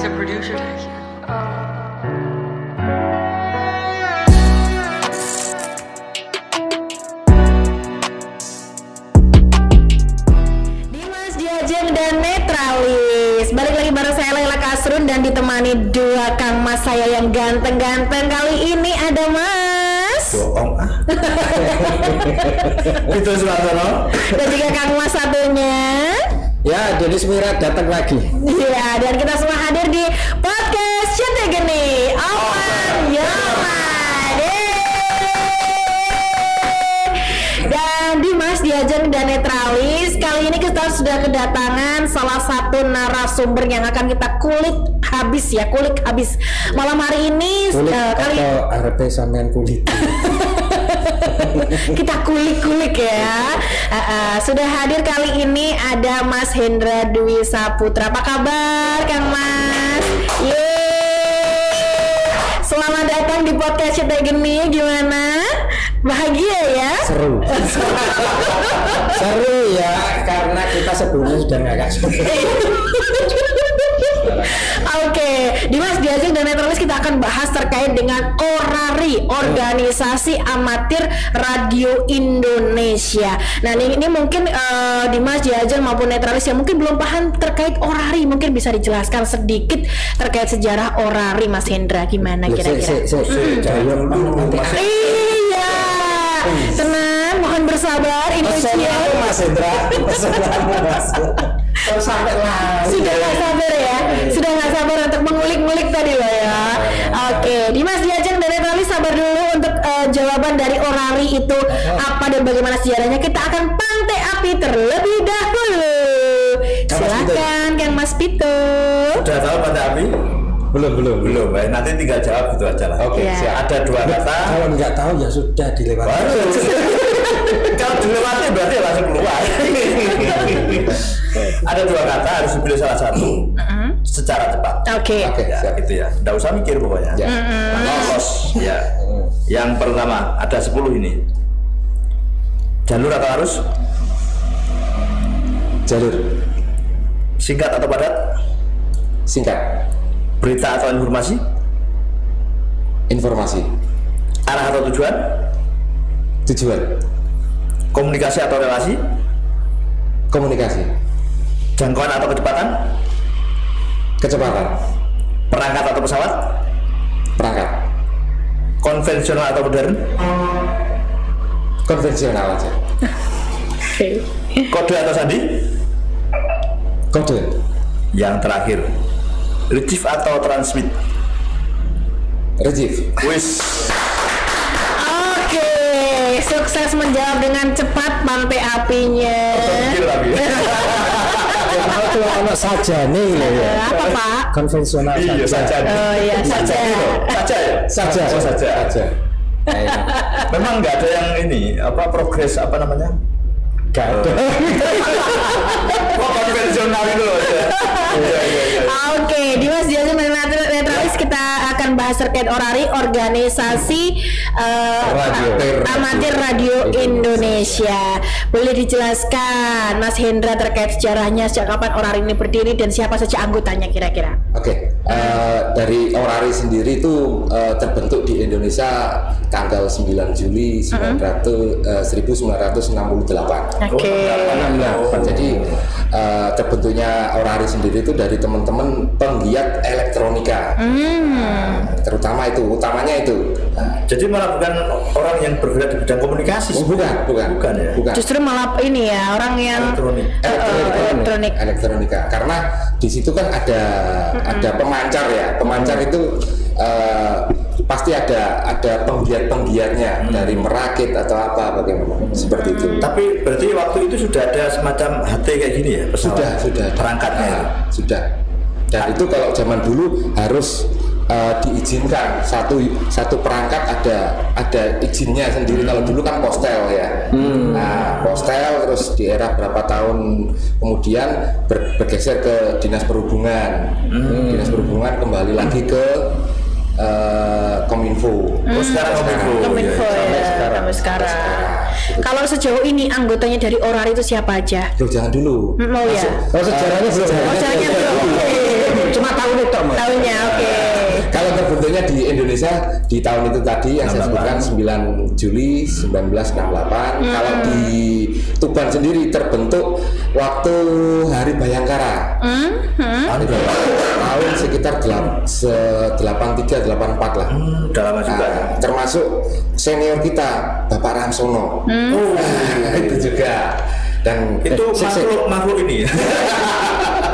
He's a producer type. Dimas Diajeng dan Netralis. Balik lagi bareng saya Laila Kasrun dan ditemani dua Kang Mas saya yang ganteng-ganteng. Kali ini ada Mas bohong itu Suwartono dan juga Kang Mas satunya. Ya, Denis Mira datang lagi. Iya, dan kita semua hadir di podcast Cinta Geni. Open Your Mind. Dan Dimas Diajeng dan Netralis, kali ini kita sudah kedatangan salah satu narasumber yang akan kita kulik habis. Malam hari ini Kulit kali atau RP sampean kulit. kita kulik-kulik ya. Sudah hadir kali ini ada Mas Hendra Dwi Saputra. Apa kabar Kang Mas? Yeay. Selamat datang di podcast Cinta Geni. Gimana? Bahagia ya? Seru. Seru ya, karena kita sebelumnya sudah ngagak. Oke, Dimas Diajeng dan Netralis kita akan bahas terkait dengan ORARI, Organisasi Amatir Radio Indonesia. Nah ini mungkin Dimas Diajeng maupun Netralis yang mungkin belum paham terkait ORARI, mungkin bisa dijelaskan sedikit terkait sejarah ORARI, Mas Hendra, gimana kira-kira? Iya, tenang, mohon bersabar, ini ujian. Mas Hendra. Sampai lah. Sudah nggak sabar untuk mengulik-ngulik tadi loh ya. Oke, Dimas Diajeng dan Netralis sabar dulu untuk jawaban dari ORARI itu apa dan bagaimana sejarahnya. Kita akan pantai api terlebih dahulu. Silakan Kang Mas Pito. Sudah tahu pantai api? Belum. Baik, nanti tinggal jawab gitu aja lah. Oke, Ya. siap. Ada dua kata. Kalau nggak tahu ya sudah dilewati. Kalau dilewati berarti langsung keluar. Ada dua kata, harus dipilih salah satu secara cepat. Oke. Ya, siap. gitu ya. Nggak usah mikir pokoknya. Ya. Lolos. Ya. Yang pertama ada 10 ini. Jalur atau arus? Jalur. Singkat atau padat? Singkat. Berita atau informasi? Informasi. Arah atau tujuan? Tujuan. Komunikasi atau relasi? Komunikasi. Jangkauan atau kecepatan? Kecepatan. Perangkat atau pesawat? Perangkat. Konvensional atau modern? Konvensional aja. Kode atau sandi? Kode. Yang terakhir, retrieve atau transmit? Retrieve. Wis. Oke, sukses menjawab dengan cepat pantai apinya. Mikir tapi. Kalau tuh anak saja nih ya. Apa Pak? Konvensional Iya saja. Oh iya, saja. Saja ya? Saja. Oh, saja. Nah, ini. Memang nggak ada yang ini apa progres apa namanya? Gak ada. Oh, konvensional itu loh. Iya. Oke, Dimas Diajeng dan Netralis kita akan bahas terkait ORARI, Organisasi Amatir Radio Indonesia. Boleh dijelaskan Mas Hendra terkait sejarahnya, sejak kapan ORARI ini berdiri dan siapa saja anggotanya kira-kira? Oke, dari ORARI sendiri itu terbentuk di Indonesia tanggal 9 Juli 1968. Oke. Jadi terbentuknya ORARI sendiri itu dari teman-teman penggiat elektronika, terutama itu, utamanya itu. Jadi malah bukan orang yang bergerak di bidang komunikasi. Bukan ya. Justru malah ini ya, orang yang elektronika. Karena di situ kan ada pemancar ya. Pemancar itu pasti ada penggiat-penggiatnya dari merakit atau apa bagaimana seperti itu. Tapi berarti waktu itu sudah ada semacam HT kayak gini ya? Pesawat? Sudah Perangkatnya. Sudah. Dan itu kalau zaman dulu harus diizinkan satu perangkat ada izinnya sendiri. Kalau dulu kan postel ya. Nah, postel terus di era berapa tahun kemudian bergeser ke dinas perhubungan. Dinas perhubungan kembali lagi ke Kominfo. Sekarang Kominfo ya, sampai sekarang. Kalau sejauh ini anggotanya dari ORARI itu siapa aja? Loh, jangan dulu. Oh ya. Sejarahnya belum. Sejarahnya belum. Cuma tahun tok, Mas. Tahunnya oke. Kalau terbentuknya di Indonesia di tahun itu tadi yang saya sebutkan 9 Juli 1968. Kalau di Tuban sendiri terbentuk waktu Hari Bayangkara. Tahun sekitar 83-84 lah. Udah lama juga. Termasuk senior kita Bapak Ramsono. Itu juga. Dan Itu makhluk ini.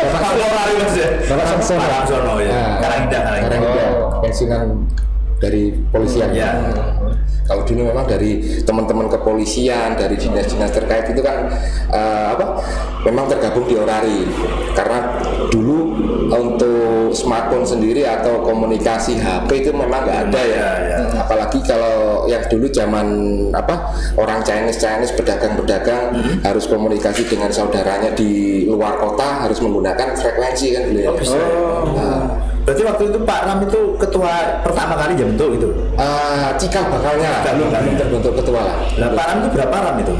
Bapak Lorari Mas ya. Bapak Samsono. Pak Samsono ya. Karangida. pensiunan dari polisian. Ya. Kalau dulu memang dari teman-teman kepolisian, dari dinas-dinas terkait itu kan memang tergabung di Orari. Karena dulu untuk smartphone sendiri atau komunikasi HP itu memang nggak ada ya. Apalagi kalau yang dulu zaman orang Chinese berdagang harus komunikasi dengan saudaranya di luar kota harus menggunakan frekuensi kan dulu ya. Berarti waktu itu Pak Ram itu ketua pertama kali jam itu gitu. Cikal bakalnya belum terbentuk ketua lah. Nah, Pak Ram itu berapa Ram itu?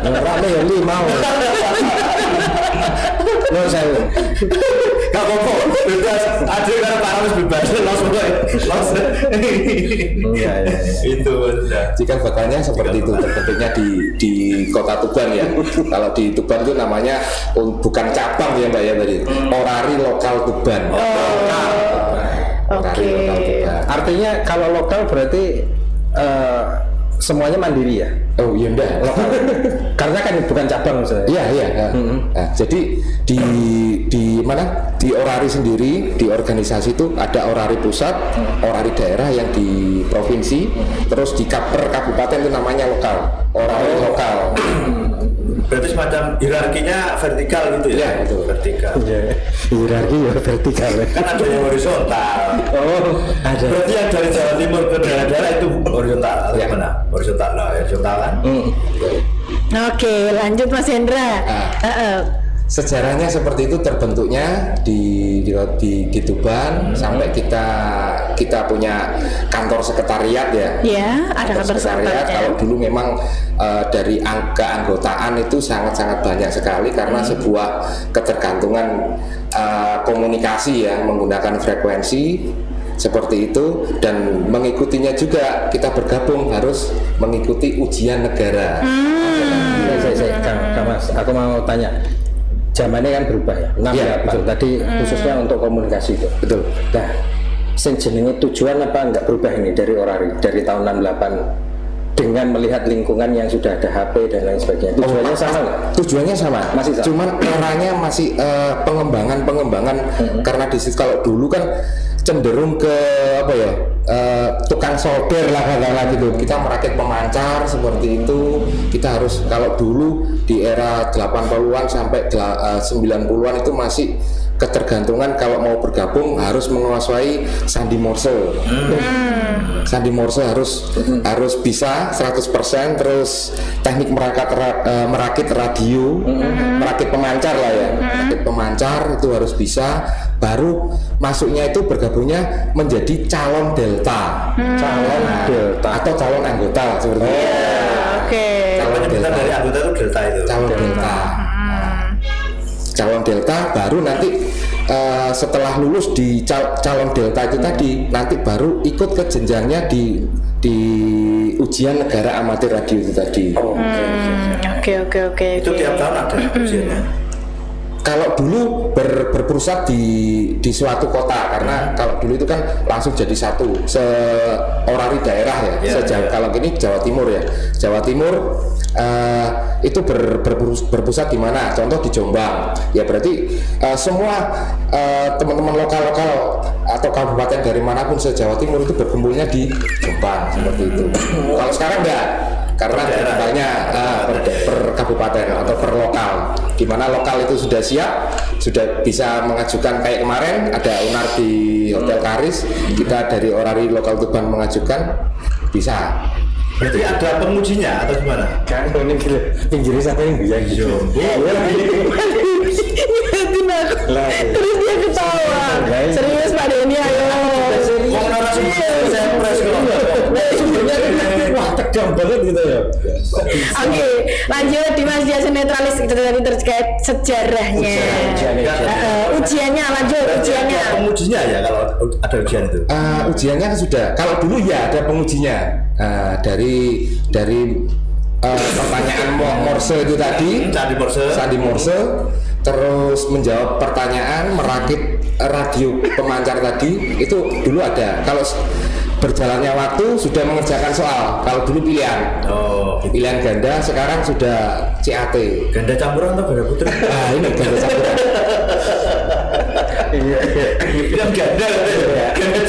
Rame ya 5. Lo saya. Gak apa-apa, bebas. Ada karena Pak Ram bebas, langsung. Iya. Itu sudah. Cikal bakalnya seperti itu terbentuknya di kota Tuban ya. Kalau di Tuban itu namanya bukan cabang ya Mbak ya tadi. Orari lokal Tuban. Orari lokal Tuban. Artinya kalau lokal berarti semuanya mandiri ya? Oh iya enggak. Karena kan bukan cabang misalnya. Iya. Nah, jadi di mana? Di Orari sendiri, di organisasi itu ada Orari pusat, Orari daerah yang di provinsi, terus di per kabupaten itu namanya lokal. Orari lokal. Berarti semacam hierarkinya vertikal gitu ya? Iya, betul. Vertikal. Hierarki ya vertikal. Kan ada yang horizontal. Oh, ada. Berarti yang dari Jawa Timur ke daerah-daerah itu horizontal atau gimana? Horizontal lah, horizontal kan? Oke, lanjut Mas Hendra. Sejarahnya seperti itu terbentuknya di Tuban sampai kita punya kantor sekretariat ya. Ya, ada kantor sekretariat. Kalau dulu memang dari angka keanggotaan itu sangat-sangat banyak sekali karena sebuah ketergantungan komunikasi ya menggunakan frekuensi seperti itu dan mengikutinya juga kita bergabung harus mengikuti ujian negara. Kang Mas, aku mau tanya. Zamannya kan berubah ya. Betul. Tadi khususnya untuk komunikasi itu. Betul. Nah, jenenge tujuan apa enggak berubah ini dari Orari dari tahun 68 dengan melihat lingkungan yang sudah ada HP dan lain sebagainya. Tujuannya sama nggak? Tujuannya sama. Masih sama. Cuman eranya masih pengembangan karena di situ kalau dulu kan cenderung ke tukang solder lah katakanlah gitu. Kita merakit pemancar seperti itu. Kita harus kalau dulu di era 80-an sampai 90-an itu masih ketergantungan kalau mau bergabung harus menguasai sandi Morse. Sandi Morse harus bisa 100%, terus teknik merakit radio, merakit pemancar lah ya. Merakit pemancar itu harus bisa, baru masuknya itu bergabungnya menjadi calon delta. Calon delta atau calon anggota seperti itu. Oke. Calon delta dari anggota itu delta itu. Calon delta. Calon delta baru nanti setelah lulus di calon delta itu tadi nanti baru ikut ke jenjangnya di ujian negara amatir radio itu tadi. Oke. Itu tiap tahun ada ujiannya. Kalau dulu berpusat di suatu kota karena kalau dulu itu kan langsung jadi satu Orari daerah ya. Kalau gini Jawa Timur ya. Jawa Timur itu berpusat di mana? Contoh di Jombang. Ya berarti semua teman-teman lokal atau kabupaten dari manapun se-Jawa Timur itu berkumpulnya di Jombang seperti itu. Kalau sekarang enggak. Karena daerahnya per kabupaten atau per lokal, di mana lokal itu sudah siap, sudah bisa mengajukan kayak kemarin ada unar di Hotel Karis, kita dari Orari lokal Tuban mengajukan bisa. Berarti ada pengujinya atau gimana? Kan ini pinggirnya siapa yang bisa gitu. Terus dia ketawa. Serius Pak Denny, ayo. Wah, tegang banget gitu ya. Oke, lanjut Dimas Dias netralis itu tadi terkait sejarahnya. ujiannya lanjut ujiannya. Pengujinya ya kalau ada ujian itu. Ujiannya kan sudah. Kalau dulu ya ada pengujinya dari pertanyaan Morse itu tadi, Sandi Morse, terus menjawab pertanyaan, merakit radio pemancar tadi, itu dulu ada. Kalau berjalannya waktu sudah mengerjakan soal. Kalau dulu pilihan, pilihan ganda, sekarang sudah CAT. Ganda campuran atau ganda putri? Ini ganda campuran. Pilihan ganda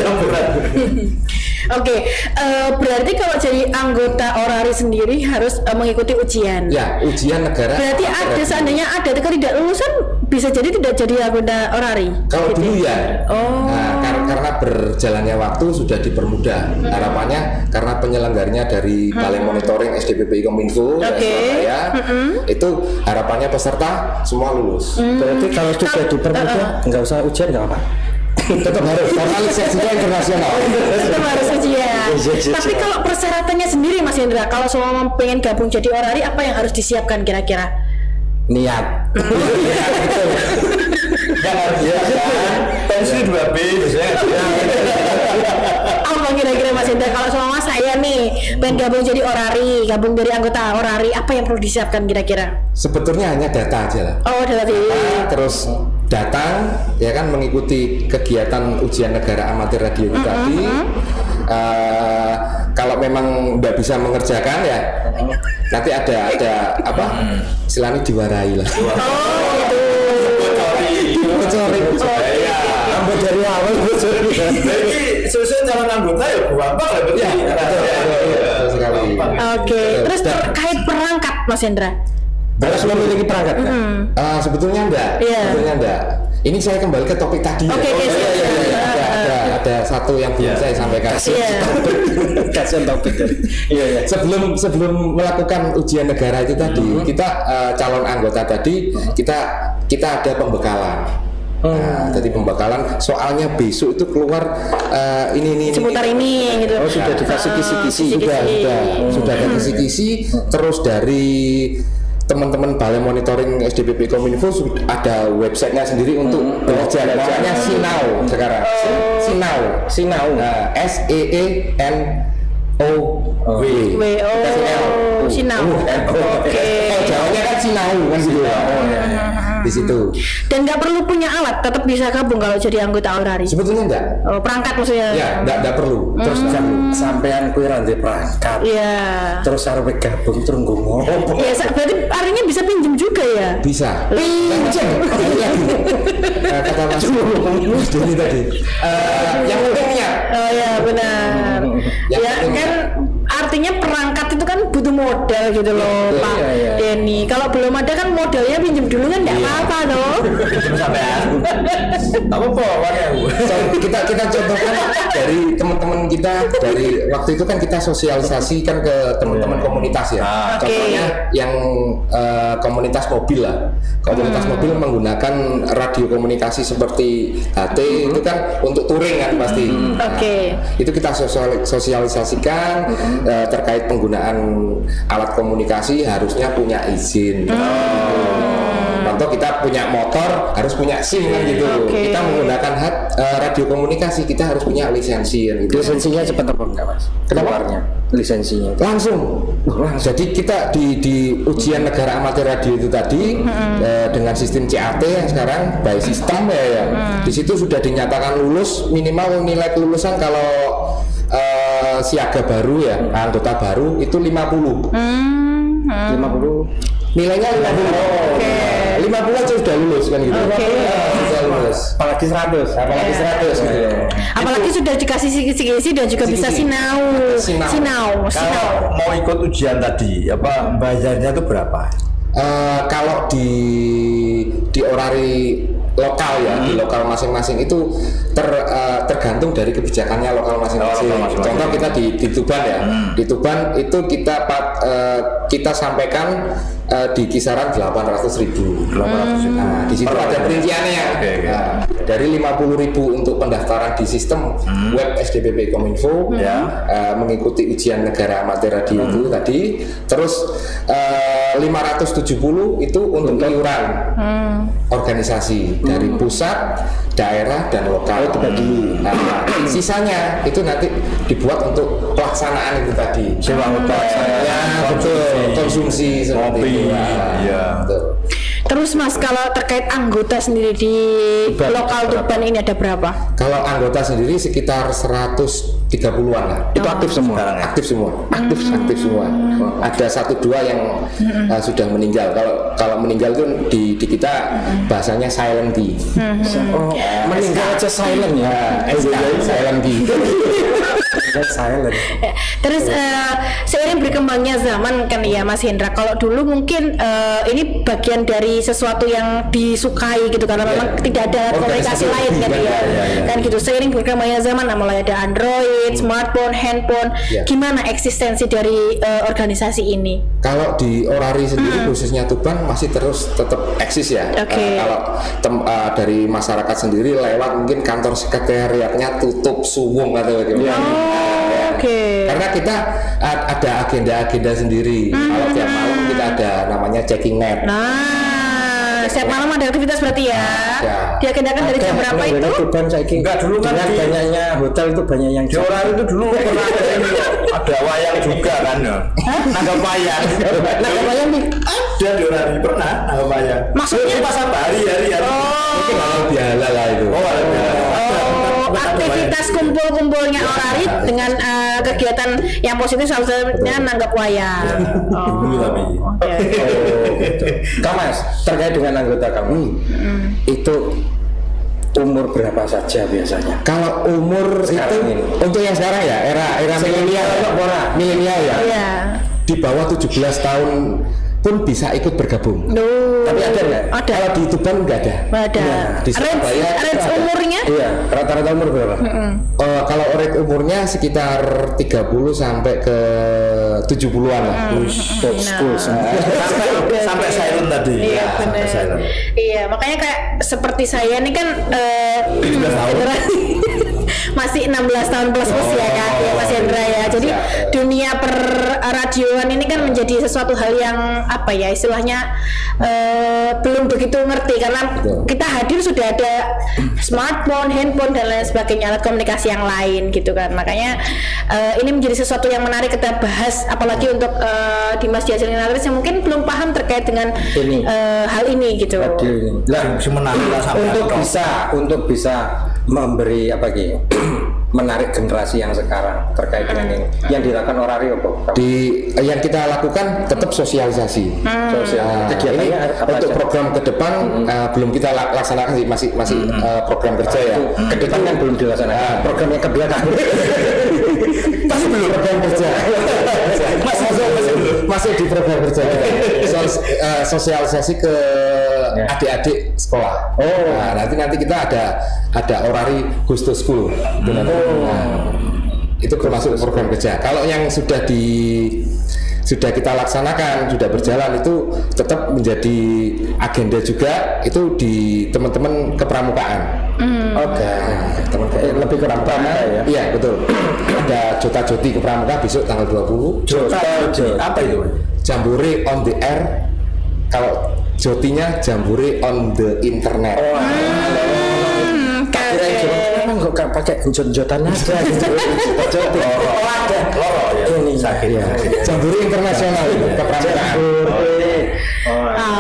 campuran. Oke, berarti kalau jadi anggota orari sendiri harus mengikuti ujian. Ya, ujian negara. Berarti ada seandainya ada ketidaklulusan bisa jadi tidak jadi anggota orari. Kalau gitu. dulu ya. Nah, karena berjalannya waktu sudah dipermudah. Harapannya karena penyelenggaranya dari Balai Monitoring SDPPI Kominfo Surabaya, itu harapannya peserta semua lulus. Berarti kalau sudah dipermudah nggak usah ujian nggak apa? Tetap harus karena lisensinya internasional. Tetap harus ujian. Tapi kalau persyaratannya sendiri Mas Hendra, kalau semua pengen gabung jadi orari, apa yang harus disiapkan kira-kira? Niat. Yang harus disiapkan pensi 2B biasanya. Apa kira-kira Mas Hendra, kalau sama saya nih pengen gabung jadi orari, gabung dari anggota orari, apa yang perlu disiapkan kira-kira? Sebetulnya hanya data aja lah. Oh, data. Terus datang ya kan mengikuti kegiatan ujian negara amatir radio itu tadi. Kalau memang nggak bisa mengerjakan ya nanti ada apa istilahnya diwarai lah. Bocori. Ambil dari awal bocori. Jadi sesuai calon anggota ya gampang lah berarti. Sekali. Oke. Terus terkait perangkat Mas Hendra. Harus memiliki perangkat kan? Sebetulnya enggak. Sebetulnya enggak. Ini saya kembali ke topik tadi. Ada satu yang belum saya sampaikan. Kasihan topik tadi. Sebelum melakukan ujian negara itu tadi, kita calon anggota tadi kita ada pembekalan. Jadi pembekalan soalnya besok itu keluar ini seputar ini gitu. Sudah dikasih kisi-kisi sudah ada kisi-kisi. Terus dari teman-teman Balai Monitoring SDPPI Kominfo ada websitenya sendiri untuk belajar. Namanya Sinau sekarang. Sinau. SEENOW. Sinau. Oke. Jawabnya kan Sinau kan gitu. Di situ. Dan nggak perlu punya alat, tetap bisa gabung kalau jadi anggota orari. Sebetulnya enggak. Perangkat maksudnya. Ya, enggak perlu. Terus sampean kuwi ra perangkat. Iya. Terus arep gabung terus ngomong. Iya, berarti artinya bisa pinjem juga ya? Bisa. Pinjem. Kata Mas Doni tadi. Yang penting niat. Oh ya benar. Ya kan artinya perangkat itu kan butuh modal gitu loh Pak Denny. Kalau belum ada kan modalnya pinjem dulu kan nggak apa-apa loh. Pinjem sampean. Apa ya Bu? Kita contohkan dari teman-teman kita dari waktu itu kan kita sosialisasikan ke teman-teman komunitas ya. Contohnya yang komunitas mobil lah. Komunitas mobil menggunakan radio komunikasi seperti HT itu kan untuk touring kan pasti. Itu kita sosialisasikan terkait penggunaan alat komunikasi harusnya punya izin. Contoh kita punya motor harus punya SIM kan gitu. Kita menggunakan radio komunikasi kita harus punya lisensi kan gitu. Lisensinya cepat apa enggak Mas? Keluarnya lisensinya langsung. Jadi kita di ujian negara amatir radio itu tadi dengan sistem CAT yang sekarang by sistem ya. Di situ sudah dinyatakan lulus, minimal nilai kelulusan kalau siaga baru ya, anggota baru itu 50. 50 nilainya 50. 50 aja sudah lulus kan gitu. Sudah lulus. Apalagi 100 gitu. Apalagi sudah dikasih kisi-kisi dan juga bisa sinau. Kalau mau ikut ujian tadi, apa bayarnya itu berapa? Kalau di orari lokal ya, di lokal masing-masing itu tergantung dari kebijakannya lokal masing-masing. Contoh kita di Tuban ya, di Tuban itu kita sampaikan di kisaran 800.000. Nah, di situ ada perinciannya. dari 50.000 untuk pendaftaran di sistem web SDPP Kominfo, mengikuti ujian negara amatir radio itu tadi, terus 570 itu untuk iuran organisasi dari pusat, daerah dan lokal. Nah, sisanya itu nanti dibuat untuk pelaksanaan itu tadi. Sewa hotel, betul, konsumsi seperti itu. Betul. Terus Mas, kalau terkait anggota sendiri di lokal Tuban ini ada berapa? Kalau anggota sendiri sekitar 130-an lah. Itu aktif semua. Aktif semua. Ada 1-2 yang sudah meninggal. Kalau meninggal itu di kita bahasanya silent key. Meninggal aja silent ya. Silent key. Silent. Terus seiring berkembangnya zaman kan ya Mas Hendra, kalau dulu mungkin ini bagian dari sesuatu yang disukai gitu karena memang tidak ada komunikasi lain kan kan gitu. Seiring berkembangnya zaman, mulai ada Android, smartphone, handphone, gimana eksistensi dari organisasi ini? Kalau di Orari sendiri khususnya Tuban masih terus tetap eksis ya. Kalau dari masyarakat sendiri lewat mungkin kantor sekretariatnya tutup suwung atau bagaimana. Karena kita ada agenda-agenda sendiri. Kalau tiap malam kita ada namanya checking net. Setiap malam ada aktivitas berarti ya? Diagendakan dari jam berapa itu? Tuban enggak dulu kan banyaknya hotel itu banyak yang di Orari itu dulu pernah ada wayang juga kan ya. Nanggap wayang. Nanggap wayang nih. Ada di Orari pernah nanggap wayang. Maksudnya pas hari-hari. Mungkin halal bihalal lah itu. Aktivitas kumpul-kumpulnya Orari dengan kegiatan yang positif salah satunya nanggap wayang. Dulu tapi. Mas, terkait dengan anggota kamu, itu umur berapa saja biasanya? Kalau umur sekarang itu ini. untuk yang sekarang ya era milenial ya. Di bawah 17 tahun pun bisa ikut bergabung. Tapi ada nggak? Ada. Kalau di Tuban nggak ada. Ada. Di Surabaya range umurnya? Iya, rata-rata umur berapa? Kalau rate umurnya sekitar 30 sampai ke 70-an lah. Sampai silent tadi. Iya, benar. Iya, makanya kayak seperti saya ini kan generasi masih 16 tahun plus usia kan ya Mas Hendra ya. Jadi dunia radioan ini kan menjadi sesuatu hal yang apa ya istilahnya belum begitu ngerti karena kita hadir sudah ada smartphone, handphone dan lain sebagainya, alat komunikasi yang lain gitu kan. Makanya ini menjadi sesuatu yang menarik kita bahas, apalagi untuk Dimas Diajeng Natris yang mungkin belum paham terkait dengan hal ini gitu. Untuk bisa memberi apa gitu menarik generasi yang sekarang terkait dengan ini yang dilakukan Orari apa? Yang kita lakukan tetap sosialisasi. Kegiatannya apa untuk aja? program ke depan belum kita laksanakan sih, masih program kerja ya. Ke depan kan belum dilaksanakan. Program yang ke belakang masih belum program kerja. masih di program kerja. Sosialisasi ke adik-adik sekolah. Nah, nanti kita ada Orari Goes to School. Itu termasuk program kerja. Kalau yang sudah kita laksanakan, sudah berjalan, itu tetap menjadi agenda juga itu di teman-teman kepramukaan. Teman-teman lebih ke pramuka ya. Iya, betul. Ada Jota Joti kepramuka besok tanggal 20. Jota apa itu? Jambore on the air. Kalau Jotinya Jambore on the internet. Kok gak pakai jot-jotan aja jot-jotin. Ada ini sakit ya. Jambore internasional kepramukaan.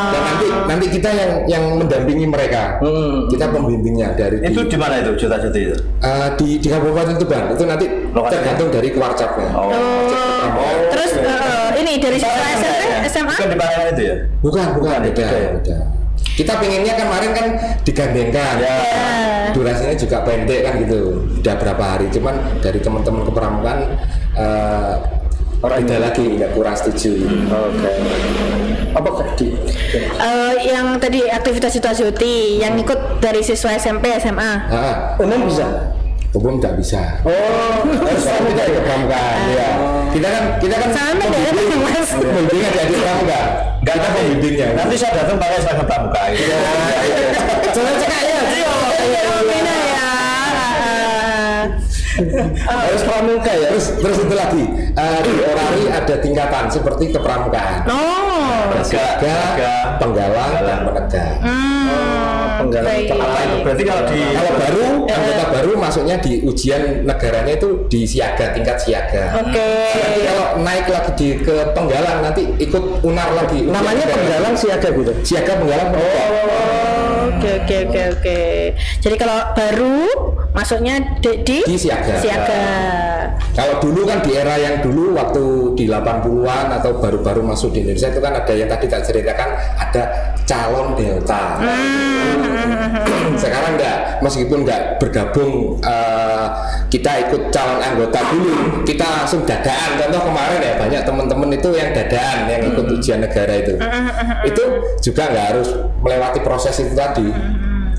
Dan nanti kita yang mendampingi mereka. Kita pembimbingnya dari itu di mana itu Jota-Joti itu? Di Kabupaten Tuban. Itu nanti tergantung dari kewarcapnya. Terus ini dari SMA? Bukan di Panganan itu ya? Bukan beda. Kita pengennya kemarin kan digandengkan, durasinya juga pendek kan gitu, udah berapa hari, cuman dari teman-teman kepramukaan beda lagi, nggak kurang setuju. Apakah yang tadi aktivitas Jota Joti yang ikut dari siswa SMP SMA? Umum bisa? Umum nggak bisa. Harus kita di kepramukaan. Kita kan sama beda Mas. pembimbingan jadi pramuka. Kita pembimbingnya. Nanti saya datang pakai seragam pramuka. Jangan cekak ya. Harus pramuka ya. Terus itu lagi di orari ada tingkatan seperti kepramukaan. Ada siaga, penggalang, dan penegak. Penggalang itu apa itu? Berarti Kalau baru anggota baru masuknya di ujian negaranya itu di siaga, tingkat siaga. Nanti kalau naik lagi ke penggalang nanti ikut unar lagi. Namanya penggalang siaga gitu. Siaga, penggalang, penegak. Oke. Jadi kalau baru masuknya di siaga. Kalau dulu kan di era yang dulu waktu di 80-an atau baru-baru masuk di Indonesia itu kan ada yang tadi tak ceritakan, ada calon delta. Sekarang enggak, meskipun enggak bergabung kita ikut calon anggota dulu, kita langsung dadaan. Contoh kemarin ya banyak teman-teman itu yang dadaan yang ikut ujian negara itu juga nggak harus melewati proses itu tadi,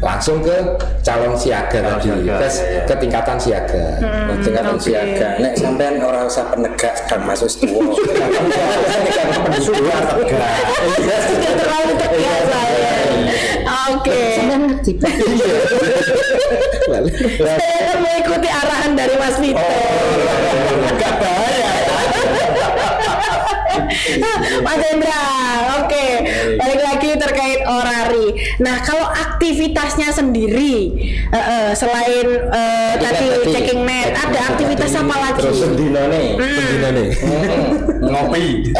langsung ke calon siaga tadi, ke tingkatan siaga. Tingkatan siaga. Nek sampean orang usah penegak dan masuk setuwo. sudah terlalu tegas saya. Oke. Saya mengikuti arahan dari Mas Vito. Enggak bahaya. Mas Hendra, oke. Balik lagi terkait orari. Nah, kalau aktivitasnya sendiri, selain tadi checking net, ada aktivitas apa lagi? Terus sendino nih. ngopi.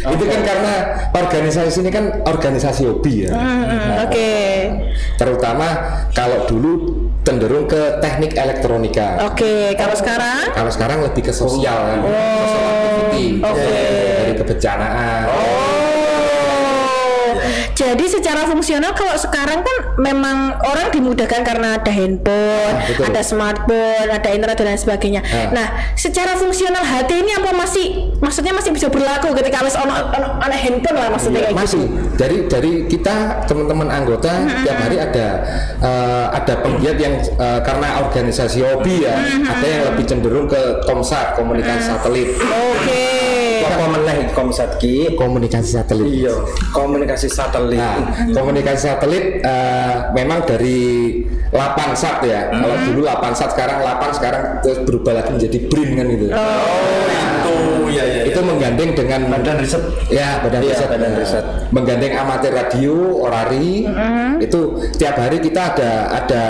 Itu kan karena organisasi ini kan organisasi hobi ya. Oke. Terutama kalau dulu cenderung ke teknik elektronika. Oke, kalau sekarang? Kalau sekarang lebih ke sosial kan. Sosial activity. Dari kebencanaan. Jadi secara fungsional kalau sekarang kan memang orang dimudahkan karena ada handphone, ada smartphone, ada internet dan lain sebagainya. Nah, secara fungsional HT ini apa maksudnya masih bisa berlaku ketika harus ono handphone lah maksudnya kayak masih. gitu. Dari kita teman-teman anggota tiap hari ada penggiat yang karena organisasi hobi ya, ada yang lebih cenderung ke komsat, komunikasi satelit. Apa meneh komsat ki? Komunikasi satelit. Iya, komunikasi satelit. Nah, komunikasi satelit memang dari Lapansat ya. Kalau dulu Lapansat, sekarang terus berubah lagi menjadi BRIN kan gitu. Itu menggandeng dengan badan riset. Ya, badan riset. Menggandeng amatir radio, orari. Itu tiap hari kita ada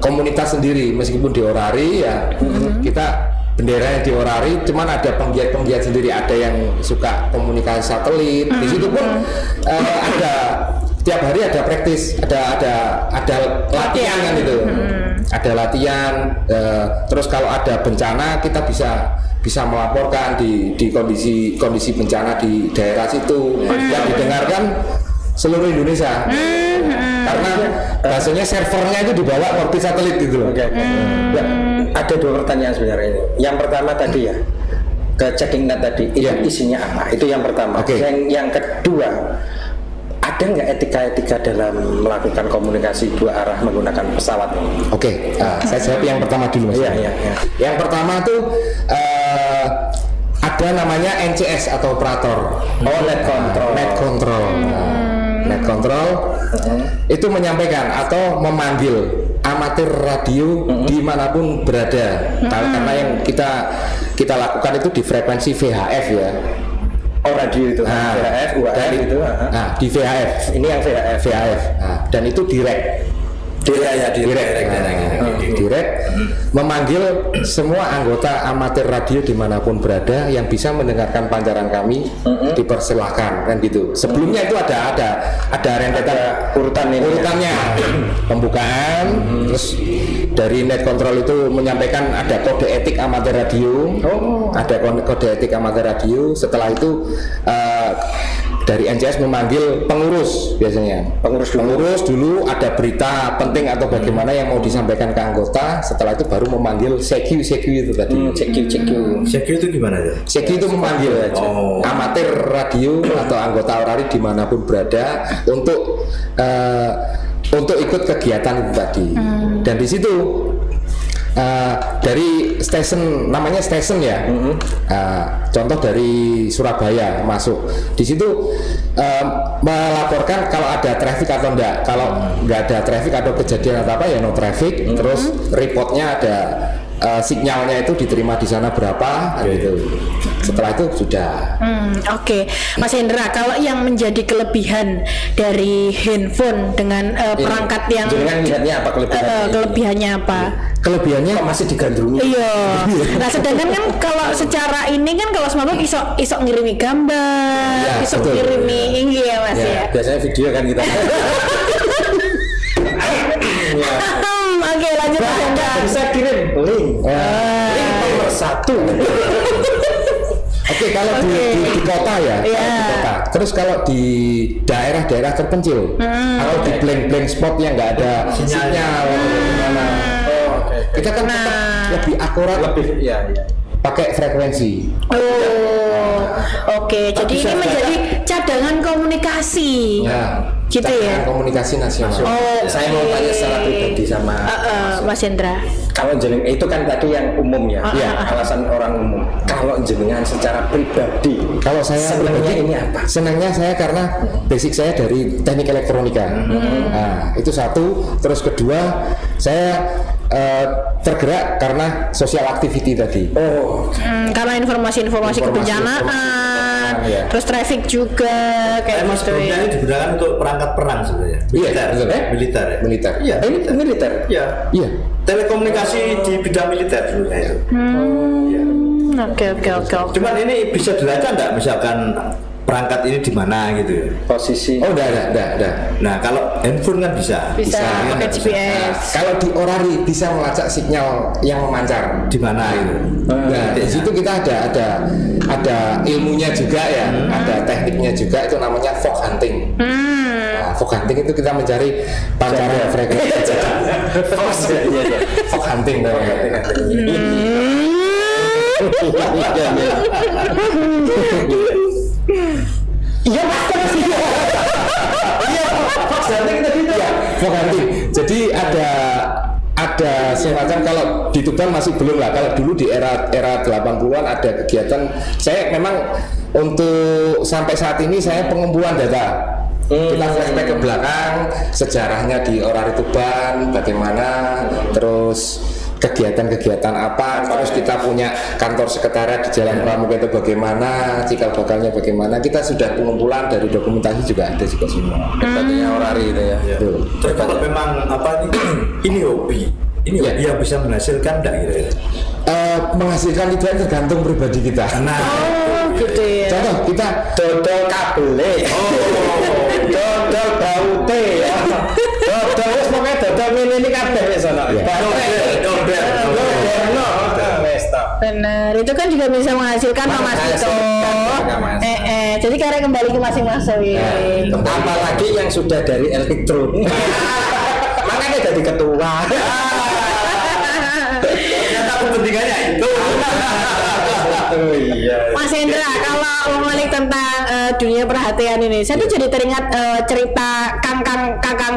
komunitas sendiri meskipun di orari ya. Kita benderanya di orari, cuman ada penggiat-penggiat sendiri, ada yang suka komunikasi satelit. Di situ pun ada tiap hari ada praktis, ada latihan kan itu. Ada latihan, terus kalau ada bencana kita bisa melaporkan di kondisi bencana di daerah situ yang didengarkan seluruh Indonesia. Karena bahasanya servernya itu dibawa orbit satelit gitu loh. Ya, ada dua pertanyaan sebenarnya ini. Yang pertama tadi ya, ke checking net tadi, isinya apa? Itu yang pertama. Yang kedua, ada nggak etika-etika dalam melakukan komunikasi dua arah menggunakan pesawat? Saya jawab yang pertama dulu Mas. Iya. Yang pertama tuh ada namanya NCS atau operator. Net control. Net control itu menyampaikan atau memanggil amatir radio dimanapun berada. Karena yang kita lakukan itu di frekuensi VHF ya. Radio itu. VHF, UHF itu. Di VHF. Ini yang VHF. Dan itu direct. Direct memanggil semua anggota amatir radio dimanapun berada yang bisa mendengarkan pancaran kami, dipersilahkan kan gitu. Sebelumnya itu ada rentetan urutannya pembukaan, terus dari net control itu menyampaikan ada kode etik amatir radio, ada kode etik amatir radio. Setelah itu dari NCS memanggil pengurus, biasanya pengurus dulu ada berita penting atau bagaimana yang mau disampaikan ke anggota. Setelah itu baru memanggil CQ itu tadi. CQ itu gimana ya? CQ itu memanggil amatir radio atau anggota orari dimanapun berada untuk ikut kegiatan itu tadi. Dan di situ dari stasiun, namanya stasiun ya. Contoh dari Surabaya masuk di situ, melaporkan kalau ada traffic atau enggak. Kalau enggak ada traffic atau kejadian atau apa ya no traffic. Terus reportnya sinyalnya itu diterima di sana berapa gitu. Setelah itu sudah. Oke. Mas Hendra, kalau yang menjadi kelebihan dari handphone dengan perangkat yang Jangan lihatnya apa kelebihannya apa? Kelebihannya kok masih digandrungi. Iya. Nah, sedangkan kan kalau secara ini kan kalau smartphone iso ngirimi gambar, iso ngirimi ini ya Mas ya. Biasanya video kan kita. Oke, lanjut Mas Hendra. Bisa kirim link. Link nomor 1. Oke, kalau di kota ya, di kota. Terus kalau di daerah-daerah terpencil, kalau di blank spot yang nggak ada sinyal, gimana? Kita kan tetap lebih akurat, lebih pakai frekuensi. Oke. Jadi ini menjadi cadangan komunikasi. Gitu ya. Komunikasi nasional. Saya mau tanya secara pribadi sama Mas Hendra. Kalau jenengan itu kan tadi yang umum ya, alasan orang umum. Kalau jenengan secara pribadi, kalau saya senangnya ini apa? Senangnya saya karena basic saya dari teknik elektronika. Nah, itu satu. Terus kedua, saya tergerak karena social activity tadi. Karena informasi kebencanaan, terus traffic juga kayak gitu. Sebelumnya ini digunakan untuk perangkat perang sebenarnya. Militer. Iya. Ini militer. Iya. Telekomunikasi di bidang militer dulu itu. Oke. Cuman ini bisa dilacak nggak misalkan perangkat ini di mana gitu posisi? Udah. Nah, kalau handphone kan bisa pakai GPS. Kalau di orari bisa melacak sinyal yang memancar di mana gitu. Nah, di situ kita ada ilmunya juga ya, ada tekniknya juga, itu namanya fog hunting. Fog hunting itu kita mencari pancaran frekuensi. Fog hunting namanya. Iya terus fog hunting. Jadi ada semacam, kalau di Tuban masih belum lah. Kalau dulu di era 80-an ada kegiatan. Saya memang untuk sampai saat ini saya pengumpulan data. Kita flashback ke belakang, sejarahnya di Orari Tuban bagaimana, terus kegiatan-kegiatan apa, terus kita punya kantor sekretariat di Jalan Pramuka itu bagaimana, cikal bakalnya bagaimana. Kita sudah pengumpulan dari dokumentasi juga ada juga semua. Katanya Orari itu ya. Terus kalau memang ini hobi yang bisa menghasilkan enggak gitu? Menghasilkan tidak tergantung pribadi kita. Gitu ya. Contoh kita dodol kabele. Dodol baute ya. Dodol wis pokoke dodol ini kabeh wis ana. Benar, itu kan juga bisa menghasilkan Mas Vito. Jadi karena kembali ke masing-masing. Apalagi yang sudah dari elektro. Makanya jadi ketua. Ternyata kepentingannya itu. Mas Hendra, kalau ngomongin tentang dunia perhatian ini, saya tuh jadi teringat cerita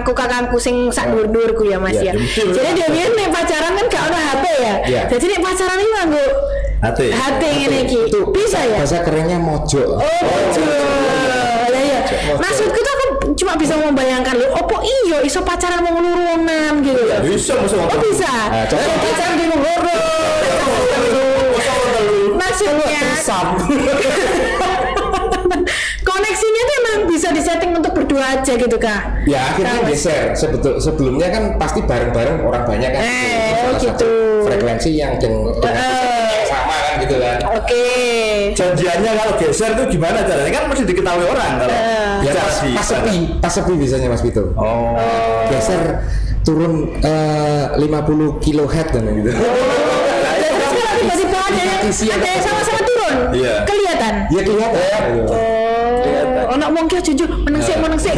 kakangku sing sak dur-durku ya Mas ya. Jadi dia nek pacaran kan gak ada HP ya. Jadi nek pacaran iki nganggo HP ngene iki. Bisa ya? Bahasa kerennya mojo. Mojo. Ya. Maksudku tuh aku cuma bisa membayangkan loh, opo iyo iso pacaran wong lurunan gitu. Bisa, bisa. Pacaran di Monggoro. Maksudnya koneksinya tuh emang bisa disetting untuk berdua aja gitu Kak? Ya akhirnya geser. Sebelumnya kan pasti bareng-bareng orang banyak kan. Salah satu frekuensi yang dengan sama kan gitu kan. Oke. Janjiannya kalau geser tuh gimana caranya? Kan mesti diketahui orang kalau pas sepi biasanya Mas Vito. Geser turun 50 kHz dan gitu. Tiba-tiba ada yang sama-sama turun. Kelihatan. Iya kelihatan. Anak wong ki jujur meneng sik.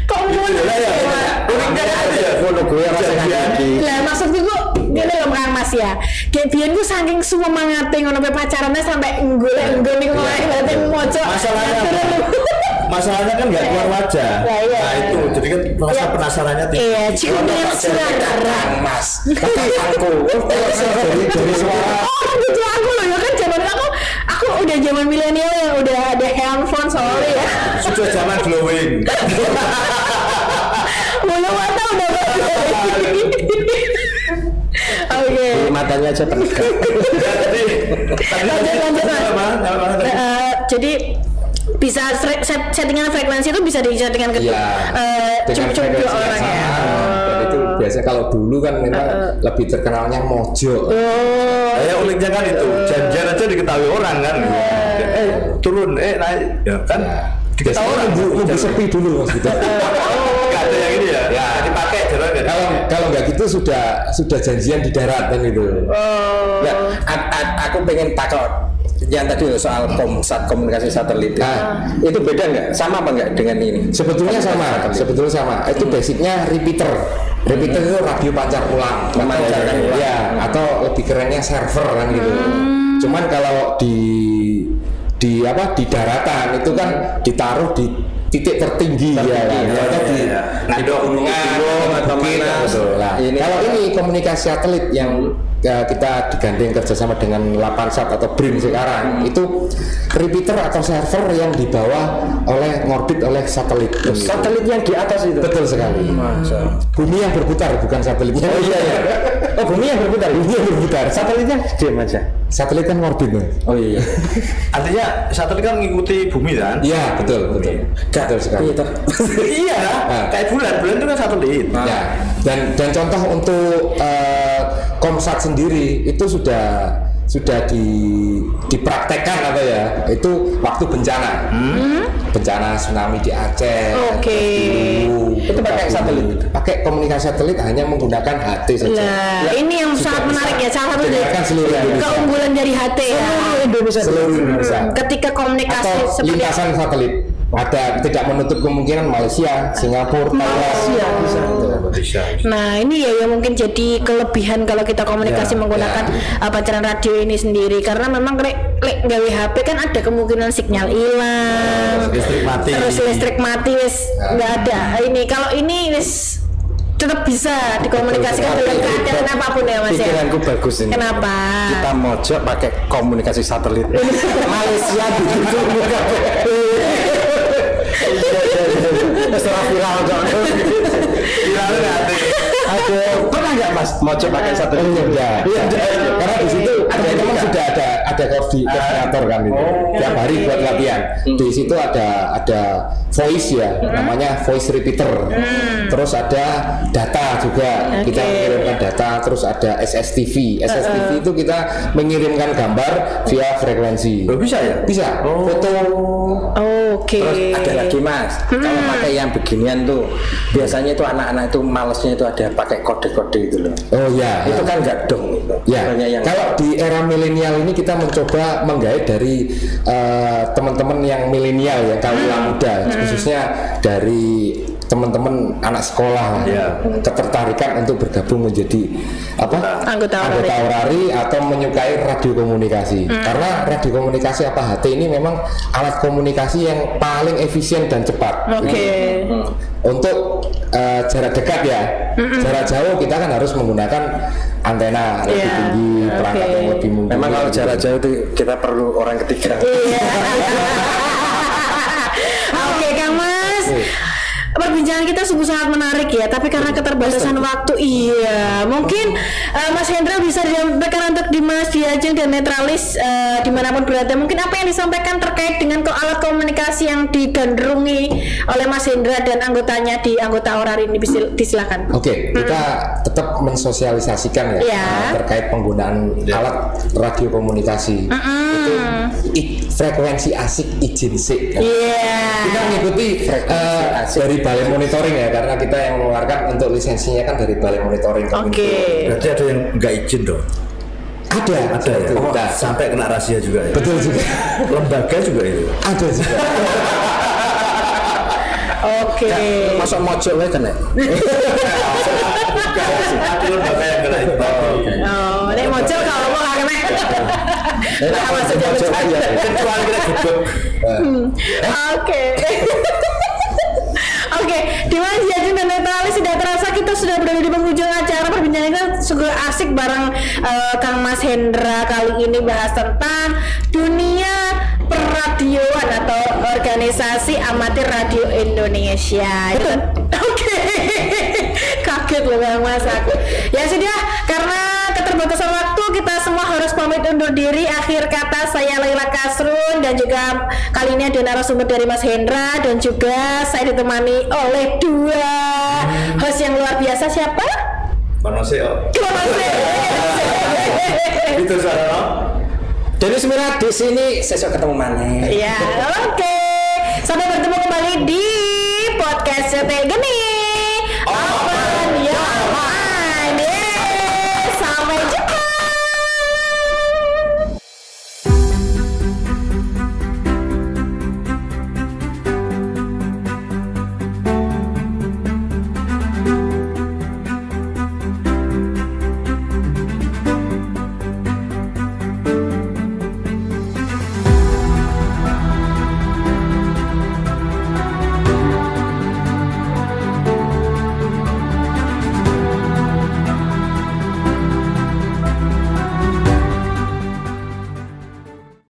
Kok lah maksudku ngene lho Mas ya. Kayak biyen ku saking sumemangate ngono pe pacarannya sampai golek-golek niku berarti mojo. Masalahnya kan nggak keluar wajah. Nah itu jadi kan rasa penasarannya tinggi. Iya, ciuman sekarang Mas. Tapi aku dari suara. Gitu aku loh ya kan zaman aku udah zaman milenial yang udah ada handphone sorry ya. Sudah zaman glowing. Belum tahu udah Oke. Matanya aja penegak. Jadi bisa settingan frekuensi itu bisa disettingan ke dengan cukup dua frekuensi yang orang ya. sama. Dan itu biasanya kalau dulu kan memang lebih terkenalnya mojo. Ya uniknya kan itu janjian aja diketahui orang kan. Turun naik ya kan. Diketahui orang nunggu sepi dulu mas gitu. Gak ada yang ini ya. Ya dipakai jalan. Kalau nggak gitu sudah janjian di darat kan gitu. Nah, aku pengen takut yang tadi soal komunikasi satelit itu beda nggak? Sama apa nggak dengan ini? Sebetulnya sama. Itu basicnya repeater. Repeater itu radio pancar ulang. Atau lebih kerennya server kan gitu. Cuman kalau di daratan itu kan ditaruh di titik tertinggi atau di gunungan atau mana. Kalau ini komunikasi satelit yang kita digandeng kerjasama dengan Lapansat atau BRIN sekarang itu repeater atau server yang dibawa ngorbit oleh satelit. Satelit yang di atas itu. Betul sekali. Bumi yang berputar bukan satelitnya. Oh iya. Bumi yang berputar. Satelitnya diam aja. Satelit kan ngorbit. Oh iya. Artinya satelit kan mengikuti bumi kan? Iya betul. Betul sekali. Iya. Kayak bulan itu kan satelit. Ya. Dan contoh untuk Komsat sendiri itu sudah dipraktekkan apa ya, itu waktu bencana tsunami di Aceh. Itu pakai satelit, pakai komunikasi satelit hanya menggunakan HT saja. Nah, ini yang sangat menarik ya, salah satu dari keunggulan dari HT ya. Seluruh Indonesia. Ketika komunikasi atau seperti lintasan satelit ada, tidak menutup kemungkinan Malaysia, Singapura, Malaysia. Nah ini ya yang mungkin jadi kelebihan kalau kita komunikasi menggunakan pancaran radio ini sendiri, karena memang gawe HP kan ada kemungkinan sinyal hilang, listrik mati nggak ada. Ini kalau ini tetap bisa dikomunikasikan dengan keadaan apapun ya mas. Pikiranku bagus ini. Kenapa? Kita mojok pakai komunikasi satelit. Malaysia begitu. Setelah viral dong. Pernah nggak mas mojok pakai satelit? Iya. Karena di situ memang sudah ada koordinator kan itu. Tiap hari buat latihan. Di situ ada voice ya, namanya voice repeater. Terus ada data juga, kita mengirimkan data. Terus ada SSTV. SSTV itu kita mengirimkan gambar via frekuensi. Bisa ya? Bisa. Foto. Terus ada lagi mas, kalau pakai yang beginian tuh biasanya itu anak-anak itu malesnya itu ada pakai kode-kode itu loh. Oh ya. Itu kan nggak dong. Ya. Kalau di era milenial ini kita mencoba menggait dari teman-teman yang milenial ya, kaum muda, khususnya dari teman-teman anak sekolah ketertarikan untuk bergabung menjadi anggota orari atau menyukai radio komunikasi. Karena radio komunikasi apa HT ini memang alat komunikasi yang paling efisien dan cepat. Untuk jarak dekat ya, jarak jauh kita kan harus menggunakan antena lebih tinggi, perangkat yang lebih mumpuni. Memang kalau jarak jauh itu kita perlu orang ketiga. Oke Kang Mas, perbincangan kita sungguh sangat menarik ya, tapi karena keterbatasan waktu mungkin Mas Hendra bisa disampaikan untuk Dimas Diajeng dan Netralis dimanapun berada, mungkin apa yang disampaikan terkait dengan alat komunikasi yang digandrungi oleh Mas Hendra dan anggotanya di anggota orari ini, disilakan. Oke, kita tetap mensosialisasikan ya terkait penggunaan alat radio komunikasi. Itu frekuensi asik izin sik. Kita mengikuti dari Balai Monitoring ya, karena kita yang mengeluarkan untuk lisensinya kan dari Balai Monitoring. Berarti ada yang nggak izin dong? Ada ya? itu. Sampai kena rahasia juga ya? Betul juga. Lembaga juga itu? Ada juga. Masuk mojok wae kena. Ada lembaga yang kena itu. Nek mojok kalau mau nggak kena. Kecuali kita gedung. Oke, Dimas Diajeng dan Netralis, tidak terasa kita sudah berada di penghujung acara. Perbincangan kita sungguh asik bareng Kang Mas Hendra. Kali ini bahas tentang dunia peradioan atau organisasi amatir radio Indonesia. Oke. kaget loh Bang Mas aku. Ya sudah, karena keterbatasan waktu kita semua harus pamit undur diri. Akhir kata saya Laila Kasrun dan juga kali ini ada narasumber dari Mas Hendra dan juga saya ditemani oleh dua host yang luar biasa. Siapa? Manoseo. Itu Sarano. Dennis Mirat di sini, sesok ketemu mana? Ya, oke. Sampai bertemu kembali di podcast CT Geni.